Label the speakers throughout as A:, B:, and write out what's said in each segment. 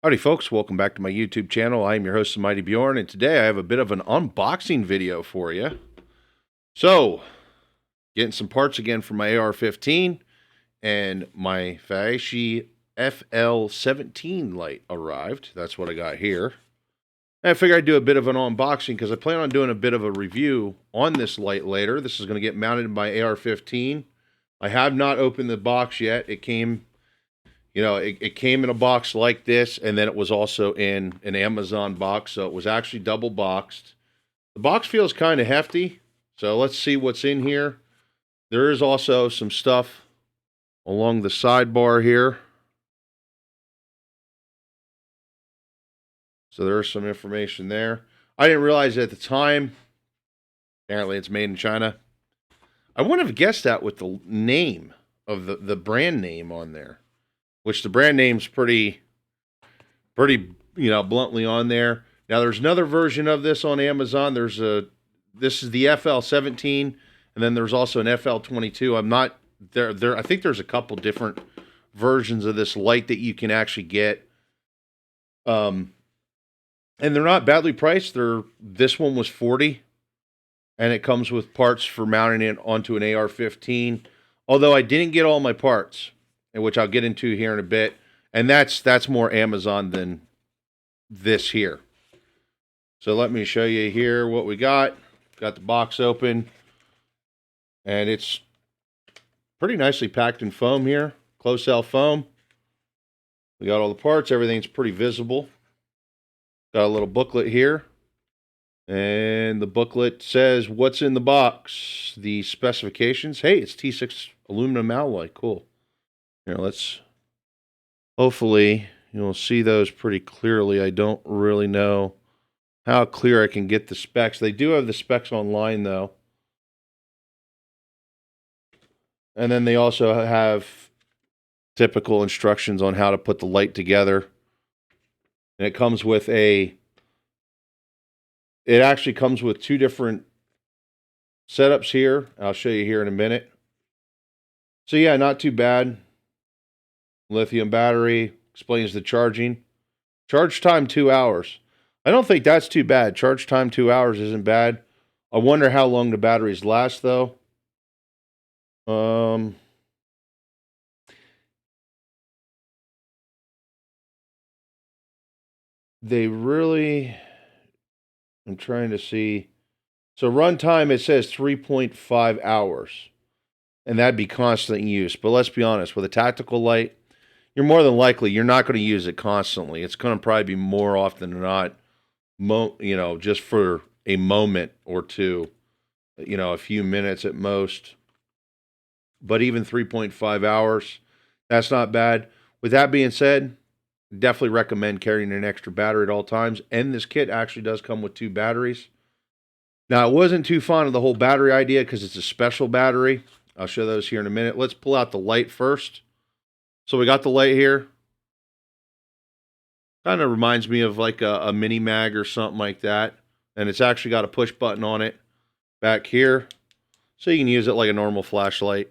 A: Howdy folks, welcome back to my YouTube channel. I am your host, Mighty Bjorn, and today I have a bit of an unboxing video for you. So, getting some parts again for my AR-15, and my Feyachi FL17 light arrived. That's what I got here. And I figured I'd do a bit of an unboxing because I plan on doing a bit of a review on this light later. This is going to get mounted in my AR-15. I have not opened the box yet. It came it came in a box like this, and then it was also in an Amazon box, so it was actually double boxed. The box feels kind of hefty, so let's see what's in here. There is also some stuff along the sidebar here. So there's some information there. I didn't realize at the time, apparently it's made in China. I wouldn't have guessed that with the name of the brand name on there, which the brand name's pretty bluntly on there. Now there's another version of this on Amazon. This is the FL17, and then there's also an FL22. I'm not there. I think there's a couple different versions of this light that you can actually get. And they're not badly priced. This one was $40, and it comes with parts for mounting it onto an AR-15. Although I didn't get all my parts, which I'll get into here in a bit. And that's more Amazon than this here. So let me show you here what we got. Got the box open, and it's pretty nicely packed in foam here. Close cell foam. We got all the parts. Everything's pretty visible. Got a little booklet here. And the booklet says what's in the box. The specifications. Hey, it's T6 aluminum alloy. Cool. Here, hopefully you'll see those pretty clearly. I don't really know how clear I can get the specs. They do have the specs online, though. And then they also have typical instructions on how to put the light together. And it comes with it actually comes with two different setups here. I'll show you here in a minute. So yeah, not too bad. Lithium battery, explains the charging. Charge time 2 hours. I don't think that's too bad. Charge time 2 hours isn't bad. I wonder how long the batteries last, though. They really, I'm trying to see. So runtime, it says 3.5 hours. And that'd be constant use. But let's be honest, with a tactical light, you're more than likely, you're not going to use it constantly. It's going to probably be more often than not, just for a moment or two, a few minutes at most. But even 3.5 hours, that's not bad. With that being said, definitely recommend carrying an extra battery at all times. And this kit actually does come with 2 batteries. Now, I wasn't too fond of the whole battery idea because it's a special battery. I'll show those here in a minute. Let's pull out the light first. So we got the light here. Kind of reminds me of like a mini mag or something like that. And it's actually got a push button on it back here. So you can use it like a normal flashlight.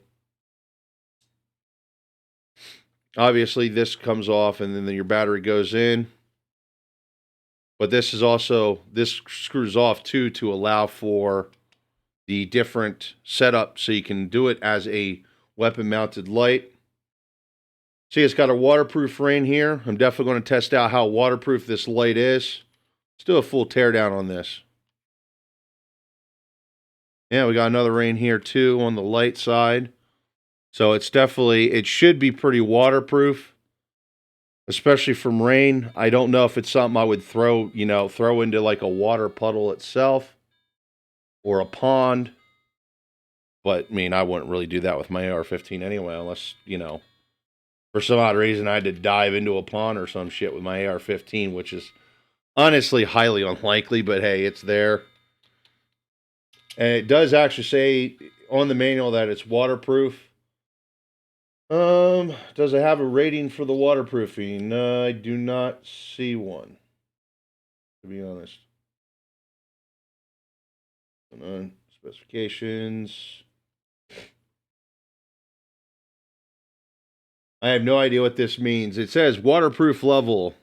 A: Obviously, this comes off and then your battery goes in. But this screws off too to allow for the different setup so you can do it as a weapon mounted light. See, it's got a waterproof ring here. I'm definitely going to test out how waterproof this light is. Let's do a full teardown on this. Yeah, we got another ring here too on the light side. So it should be pretty waterproof, especially from rain. I don't know if it's something I would throw into like a water puddle itself or a pond. But, I mean, I wouldn't really do that with my AR-15 anyway, unless, for some odd reason I had to dive into a pond or some shit with my AR-15, which is honestly highly unlikely, but hey, it's there. And it does actually say on the manual that it's waterproof. Does it have a rating for the waterproofing? No, I do not see one, to be honest. Specifications. I have no idea what this means. It says waterproof level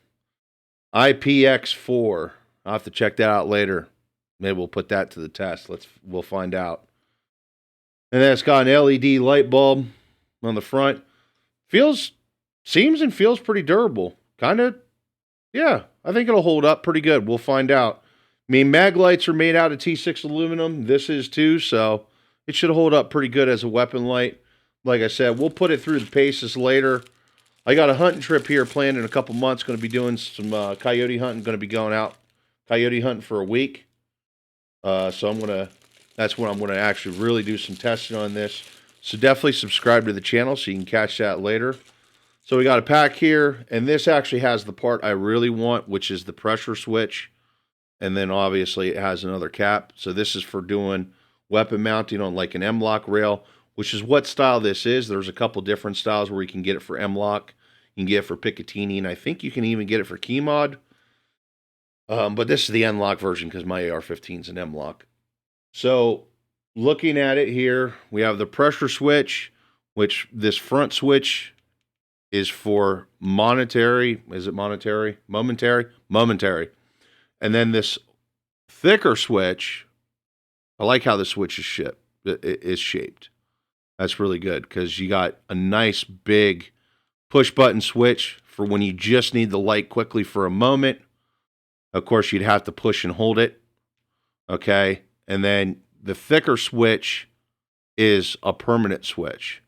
A: IPX4. I'll have to check that out later. Maybe we'll put that to the test. We'll find out. And then it's got an LED light bulb on the front. Seems and feels pretty durable. Kind of, yeah, I think it'll hold up pretty good. We'll find out. I mean, mag lights are made out of T6 aluminum. This is too, so it should hold up pretty good as a weapon light. Like I said, we'll put it through the paces later. I got a hunting trip here planned in a couple months. Going to be doing some coyote hunting. Going to be going out coyote hunting for a week. So that's when I'm going to actually really do some testing on this. So definitely subscribe to the channel so you can catch that later. So we got a pack here, and this actually has the part I really want, which is the pressure switch. And then obviously it has another cap. So this is for doing weapon mounting on like an M-lock rail, which is what style this is. There's a couple different styles where you can get it for M-lock. You can get it for Picatinny, and I think you can even get it for key mod. But this is the N-lock version because my AR-15 is an M-lock. So looking at it here, we have the pressure switch, which this front switch is for monetary. Is it monetary? Momentary? Momentary. And then this thicker switch, I like how the switch is shaped. That's really good because you got a nice big push button switch for when you just need the light quickly for a moment. Of course, you'd have to push and hold it. Okay. And then the thicker switch is a permanent switch,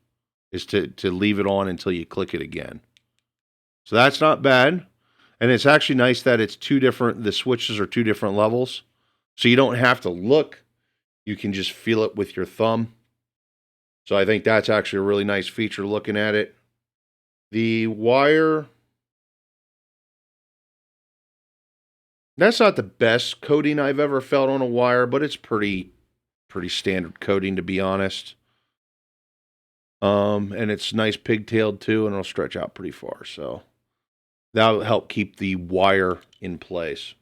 A: is to leave it on until you click it again. So that's not bad. And it's actually nice that the switches are two different levels. So you don't have to look. You can just feel it with your thumb. So I think that's actually a really nice feature looking at it. The wire, that's not the best coating I've ever felt on a wire, but it's pretty standard coating, to be honest. And it's nice pigtailed too, and it'll stretch out pretty far. So that'll help keep the wire in place.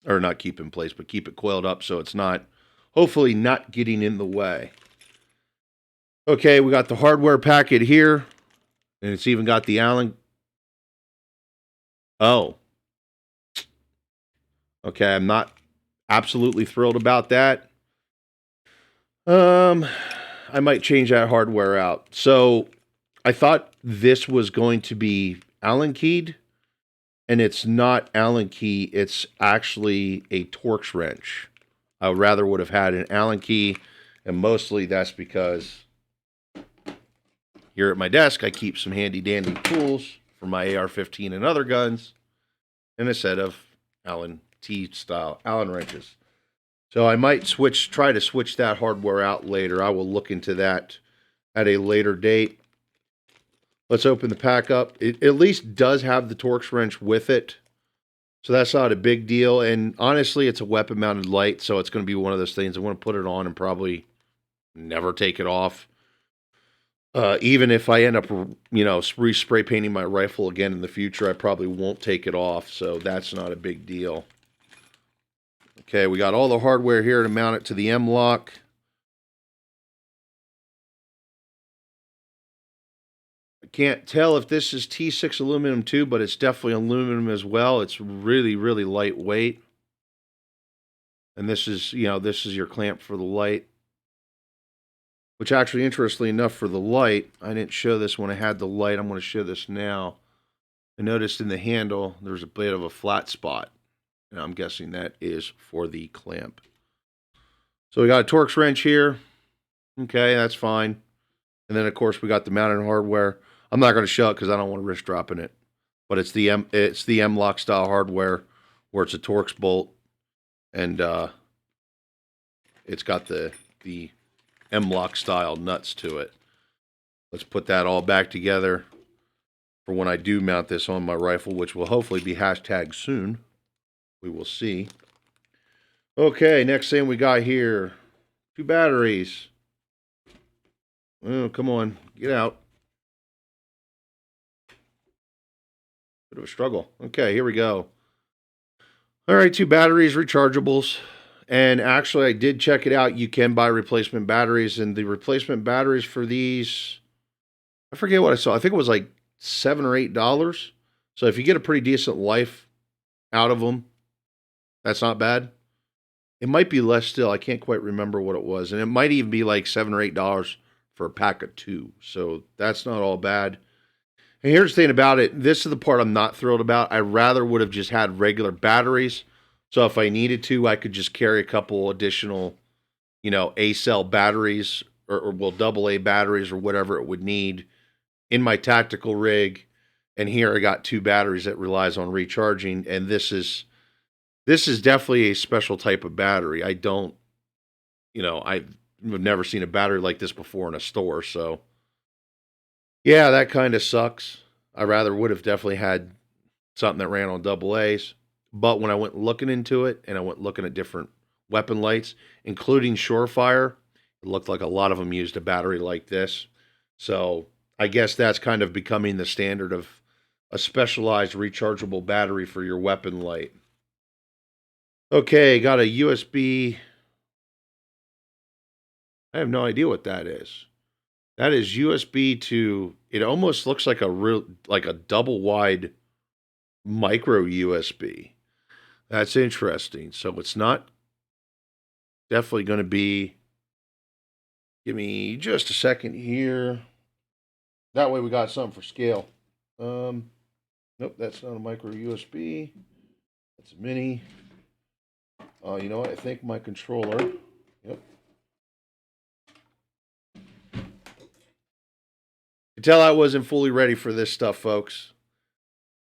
A: Or not keep in place, but keep it coiled up so it's hopefully not getting in the way. Okay, we got the hardware packet here. And it's even got the Allen. Oh. Okay, I'm not absolutely thrilled about that. I might change that hardware out. So I thought this was going to be Allen keyed, and it's not Allen key. It's actually a Torx wrench. I rather would have had an Allen key, and mostly that's because here at my desk, I keep some handy-dandy tools for my AR-15 and other guns and a set of Allen T-style Allen wrenches. So I might try to switch that hardware out later. I will look into that at a later date. Let's open the pack up. It at least does have the Torx wrench with it. So that's not a big deal. And honestly, it's a weapon-mounted light, so it's going to be one of those things. I want to put it on and probably never take it off. Even if I end up, spray painting my rifle again in the future, I probably won't take it off, so that's not a big deal. Okay, we got all the hardware here to mount it to the M-lock. I can't tell if this is T6 aluminum too, but it's definitely aluminum as well. It's really, really lightweight. And this is your clamp for the light. Which actually, interestingly enough, for the light, I didn't show this when I had the light. I'm going to show this now. I noticed in the handle, there's a bit of a flat spot. And I'm guessing that is for the clamp. So we got a Torx wrench here. Okay, that's fine. And then, of course, we got the mounted hardware. I'm not going to show it because I don't want to risk dropping it. But it's the M-lock style hardware where it's a Torx bolt. And it's got the M-lock style nuts to it. Let's put that all back together for when I do mount this on my rifle, which will hopefully be hashtagged soon. We will see. Okay, next thing we got here. 2 batteries. Oh, come on. Get out. Bit of a struggle. Okay, here we go. All right, 2 batteries, rechargeables. And actually, I did check it out. You can buy replacement batteries, and the replacement batteries for these, I forget what I saw. I think it was like $7 or $8. So if you get a pretty decent life out of them, that's not bad. It might be less still. I can't quite remember what it was. And it might even be like $7 or $8 for a pack of 2. So that's not all bad. And here's the thing about it. This is the part I'm not thrilled about. I rather would have just had regular batteries. So if I needed to, I could just carry a couple additional, A-cell batteries or well, AA batteries or whatever it would need in my tactical rig. And here I got 2 batteries that relies on recharging. And this is definitely a special type of battery. I've never seen a battery like this before in a store. So yeah, that kind of sucks. I rather would have definitely had something that ran on AA's. But when I went looking into it and I went looking at different weapon lights, including Surefire, it looked like a lot of them used a battery like this. So I guess that's kind of becoming the standard of a specialized rechargeable battery for your weapon light. Okay, got a USB. I have no idea what that is. That is USB to, it almost looks like a double wide micro USB. That's interesting. So it's not definitely going to be, give me just a second here. That way we got something for scale. Nope, that's not a micro USB. That's a mini. You know what? I think my controller. Yep. You can tell I wasn't fully ready for this stuff, folks.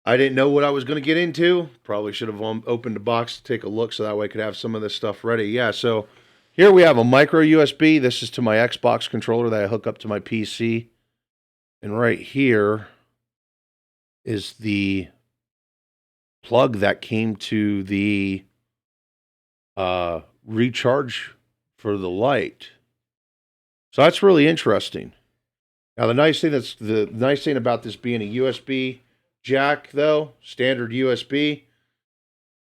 A: I didn't know what I was going to get into. Probably should have opened the box to take a look so that way I could have some of this stuff ready. Yeah, so here we have a micro USB. This is to my Xbox controller that I hook up to my PC. And right here is the plug that came to the recharge for the light. So that's really interesting. Now the nice thing about this being a USB jack, though, standard USB,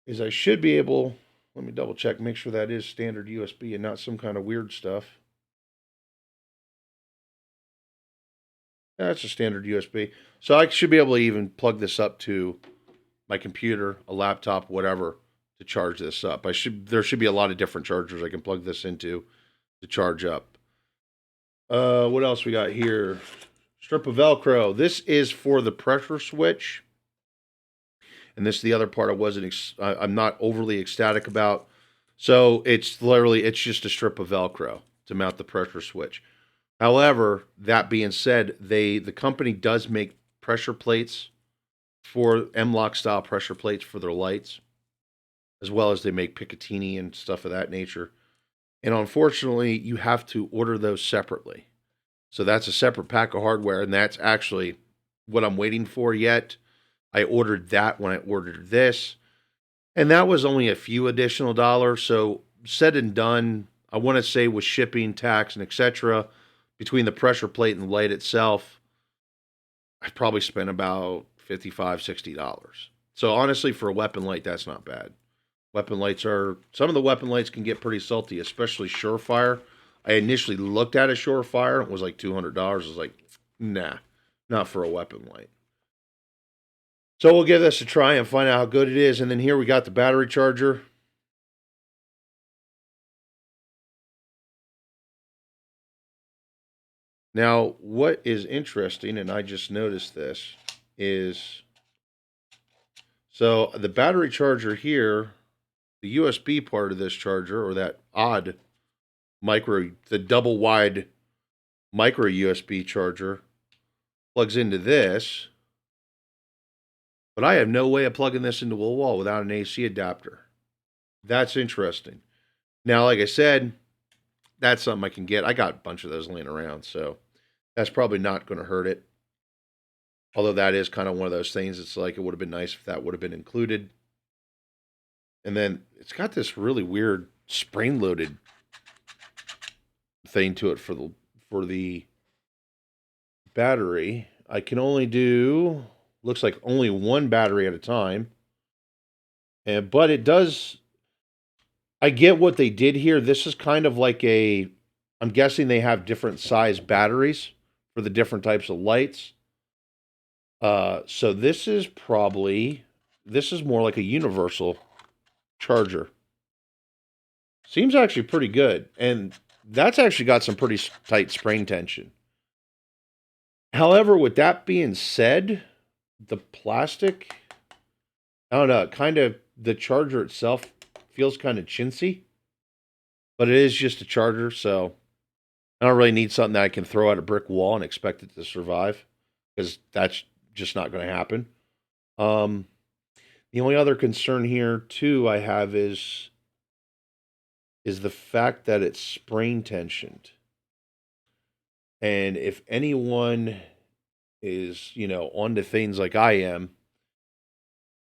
A: is I should be able, let me double check, make sure that is standard USB and not some kind of weird stuff. That's a standard USB. So I should be able to even plug this up to my computer, a laptop, whatever, to charge this up. There should be a lot of different chargers I can plug this into to charge up. What else we got here? Strip of Velcro. This is for the pressure switch. And this is the other part I'm not overly ecstatic about. So it's just a strip of Velcro to mount the pressure switch. However, that being said, the company does make pressure plates for M-LOK style pressure plates for their lights, as well as they make Picatinny and stuff of that nature. And unfortunately, you have to order those separately. So that's a separate pack of hardware, and that's actually what I'm waiting for yet. I ordered that when I ordered this, and that was only a few additional dollars. So said and done, I want to say with shipping, tax, and etc., between the pressure plate and the light itself, I probably spent about $55, $60. So honestly, for a weapon light, that's not bad. Some of the weapon lights can get pretty salty, especially Surefire. I initially looked at a Surefire. It was like $200. I was like, nah, not for a weapon light. So we'll give this a try and find out how good it is. And then here we got the battery charger. Now, what is interesting, and I just noticed this, is so the battery charger here, the USB part of this charger, or that odd the double wide micro USB charger, plugs into this. But I have no way of plugging this into a wall without an AC adapter. That's interesting. Now, like I said, that's something I can get. I got a bunch of those laying around, so that's probably not going to hurt it. Although that is kind of one of those things. It's like it would have been nice if that would have been included. And then it's got this really weird spring-loaded thing to it for the battery. I can only do, looks like only one battery at a time. But it does, I get what they did here. This is kind of like I'm guessing they have different size batteries for the different types of lights. So this is more like a universal charger. Seems actually pretty good, and that's actually got some pretty tight spring tension. However, with that being said, the plastic, I don't know, the charger itself feels kind of chintzy, but it is just a charger, so I don't really need something that I can throw at a brick wall and expect it to survive, because that's just not going to happen. Um, the only other concern here too I have is the fact that it's spring tensioned. And if anyone is, onto things like I am,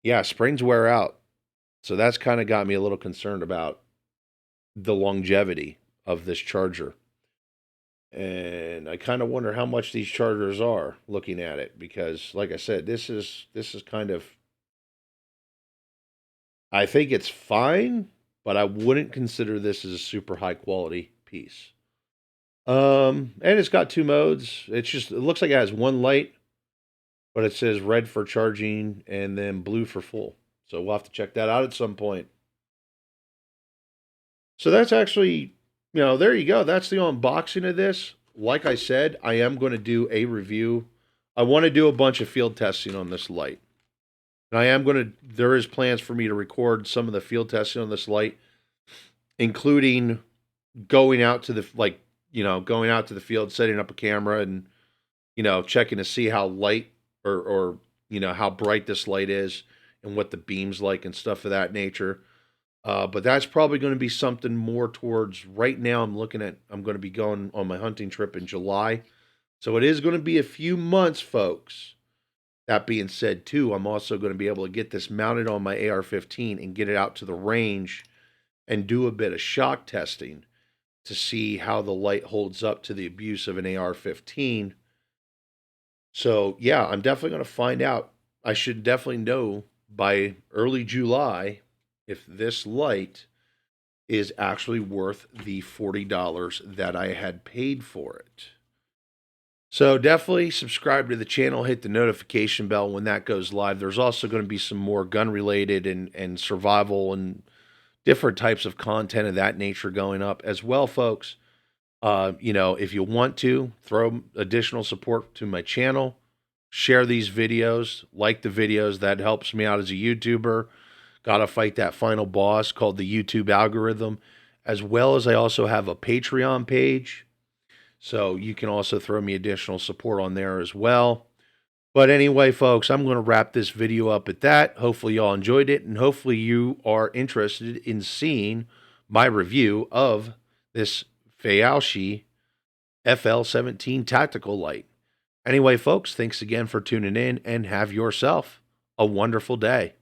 A: yeah, springs wear out. So that's kind of got me a little concerned about the longevity of this charger. And I kind of wonder how much these chargers are looking at it because like I said, this is kind of, I think it's fine, but I wouldn't consider this as a super high quality piece. And it's got two modes. It looks like it has one light, but it says red for charging and then blue for full. So we'll have to check that out at some point. So that's actually, there you go. That's the unboxing of this. Like I said, I am going to do a review. I want to do a bunch of field testing on this light. And there is plans for me to record some of the field testing on this light, including going out to going out to the field, setting up a camera and, checking to see how light or how bright this light is and what the beam's like and stuff of that nature. But that's probably going to be something more towards right now. I'm going to be going on my hunting trip in July. So it is going to be a few months, folks. That being said, too, I'm also going to be able to get this mounted on my AR-15 and get it out to the range and do a bit of shock testing to see how the light holds up to the abuse of an AR-15. So, yeah, I'm definitely going to find out. I should definitely know by early July if this light is actually worth the $40 that I had paid for it. So definitely subscribe to the channel, hit the notification bell when that goes live. There's also going to be some more gun related and survival and different types of content of that nature going up as well, folks. If you want to throw additional support to my channel, share these videos, like the videos. That helps me out as a YouTuber. Got to fight that final boss called the YouTube algorithm, as well as I also have a Patreon page. So you can also throw me additional support on there as well. But anyway, folks, I'm going to wrap this video up at that. Hopefully y'all enjoyed it, and hopefully you are interested in seeing my review of this Feyachi FL17 tactical light. Anyway, folks, thanks again for tuning in, and have yourself a wonderful day.